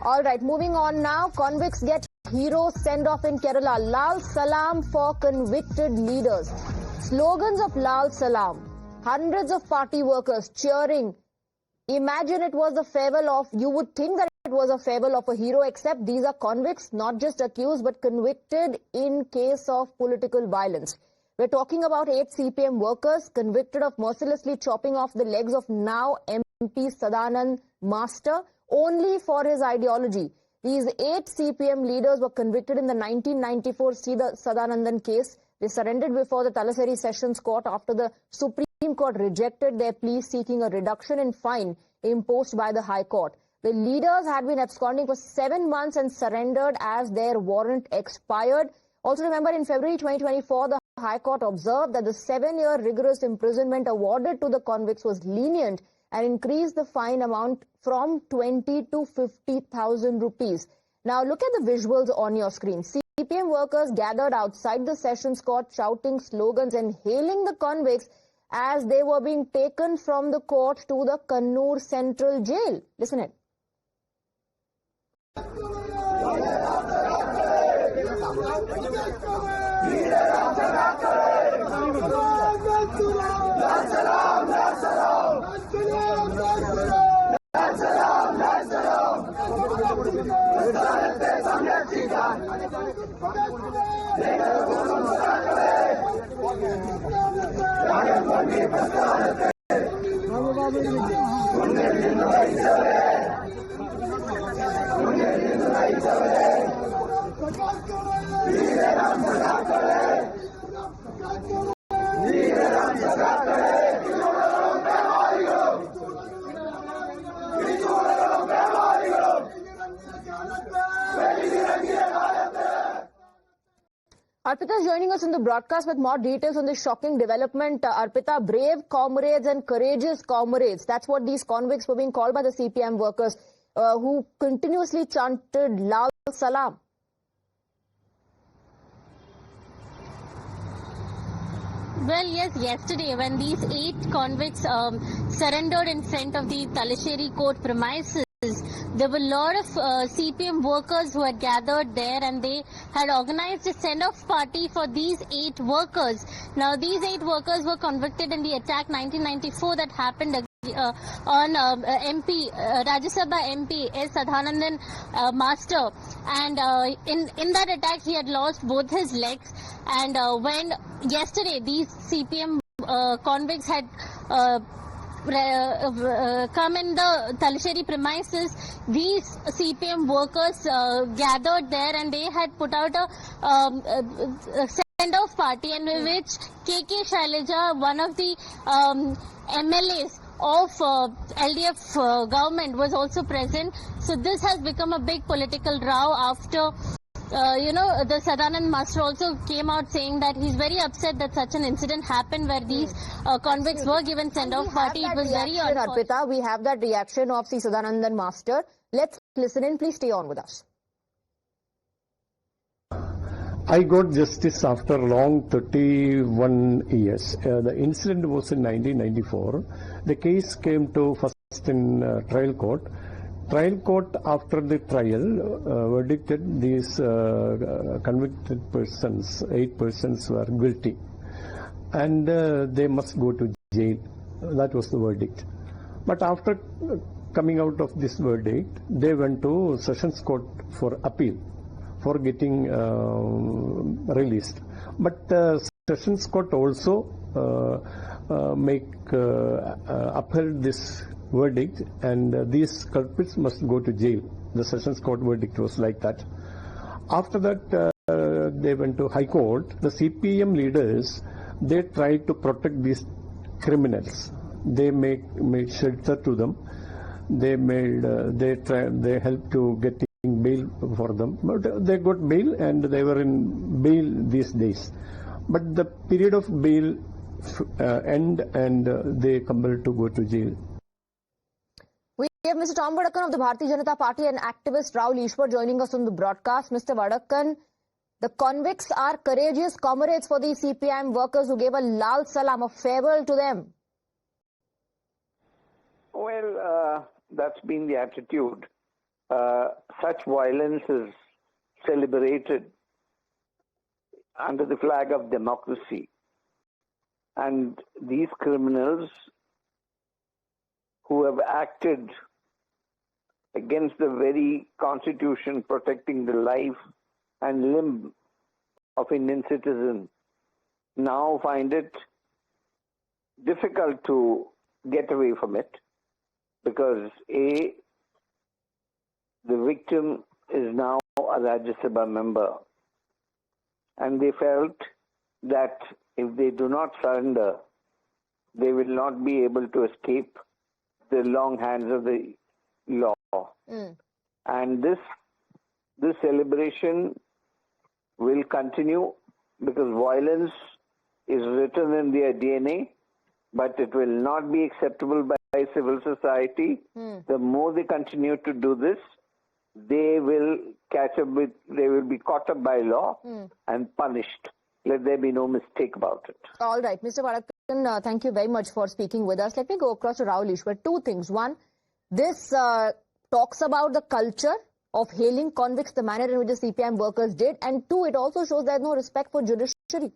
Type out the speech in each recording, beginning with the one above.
All right, moving on now. Convicts get hero send-off in Kerala. Lal Salam for convicted leaders. Slogans of Lal Salam. Hundreds of party workers cheering. Imagine it was the farewell of, you would think that it was a farewell of a hero, except these are convicts, not just accused, but convicted in case of political violence. We're talking about 8 CPM workers convicted of mercilessly chopping off the legs of now MP Sadanandan Master only for his ideology. These 8 CPM leaders were convicted in the 1994 Sadanandan case. They surrendered before the Talaseri Sessions Court after the Supreme Court rejected their plea seeking a reduction in fine imposed by the High Court. The leaders had been absconding for 7 months and surrendered as their warrant expired. Also remember, in February 2024, the High Court observed that the 7-year rigorous imprisonment awarded to the convicts was lenient and increased the fine amount from 20 to 50,000 rupees. Now look at the visuals on your screen. CPM workers gathered outside the Sessions Court shouting slogans and hailing the convicts as they were being taken from the court to the Kannur Central Jail. Listen in. Arpita is joining us in the broadcast with more details on this shocking development. Arpita, brave comrades and courageous comrades. That's what these convicts were being called by the CPM workers who continuously chanted Lal Salam. Well, yes, yesterday when these 8 convicts surrendered in front of the Talasheri court premises, there were a lot of CPM workers who had gathered there, and they had organized a send-off party for these 8 workers. Now, these 8 workers were convicted in the attack 1994 that happened on MP, Rajya Sabha MP Sadanandan Master, and in that attack he had lost both his legs. And when yesterday these CPM convicts had come in the Talasheri premises, these CPM workers gathered there, and they had put out a send-off party in which KK Shailaja, one of the MLAs of LDF government, was also present. So this has become a big political row after the Sadanandan Master also came out saying that he's very upset that such an incident happened where these convicts were given send-off party. It was very unfortunate. Arpita, we have that reaction of the Sadanandan Master. Let's listen in. Please stay on with us. I got justice after long 31 years. The incident was in 1994. The case came to first in trial court. Trial court, after the trial, verdicted these convicted persons, 8 persons were guilty, and they must go to jail. That was the verdict. But after coming out of this verdict, they went to Sessions Court for appeal, for getting released. But Sessions Court also upheld this verdict, and these culprits must go to jail. The Sessions Court verdict was like that. After that, they went to High Court. The CPM leaders, they tried to protect these criminals. They made shelter to them. They helped to getting bail for them. But they got bail, and they were in bail these days. But the period of bail end, and they compelled to go to jail. We have Mr. Tom Vadakkan of the Bharatiya Janata Party and activist Rahul Ishwar joining us on the broadcast. Mr. Vadakkan, the convicts are courageous comrades for the CPM workers who gave a Lal Salam, a farewell to them. Well, that's been the attitude such violence is celebrated under the flag of democracy. And these criminals who have acted against the very constitution protecting the life and limb of Indian citizens now find it difficult to get away from it because A, the victim is now a Rajya Sabha member, and they felt that if they do not surrender, they will not be able to escape the long hands of the law. And this celebration will continue because violence is written in their DNA, but it will not be acceptable by civil society. The more they continue to do this, they will be caught up by law and punished. Let there be no mistake about it. All right, Mr. Varadkar, thank you very much for speaking with us. Let me go across to Rahul Ishwar. Two things. One, this talks about the culture of hailing convicts, the manner in which the CPM workers did. And two, it also shows there is no respect for judiciary.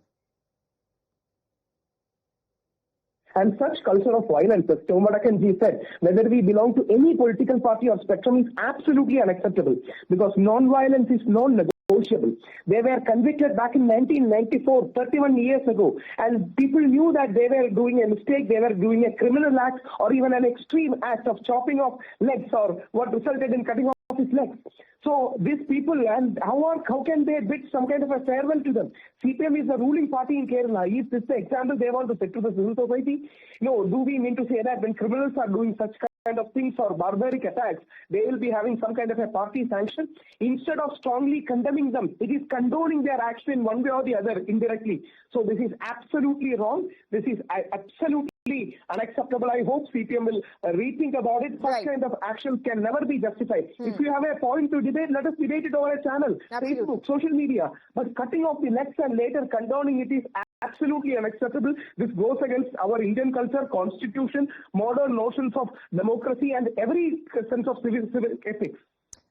And such culture of violence, as Tomadakanji said, whether we belong to any political party or spectrum, is absolutely unacceptable because non-violence is non-negotiable. They were convicted back in 1994, 31 years ago, and people knew that they were doing a mistake, they were doing a criminal act or even an extreme act of chopping off legs or what resulted in cutting off his legs. So these people, and how can they bid some kind of a farewell to them? CPM is the ruling party in Kerala. Is this the example they want to set to the civil society? No, do we mean to say that when criminals are doing such kind of things or barbaric attacks, they will be having some kind of a party sanction? Instead of strongly condemning them, it is condoning their action in one way or the other indirectly. So this is absolutely wrong. This is absolutely unacceptable. I hope CPM will rethink about it. Such kind of actions can never be justified. If you have a point to debate, let us debate it over a channel, Facebook, social media. But cutting off the legs and later condoning it is absolutely unacceptable. This goes against our Indian culture, constitution, modern notions of democracy and every sense of civil ethics.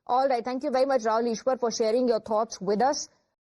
All right. Thank you very much, Rahul Ishwar, for sharing your thoughts with us.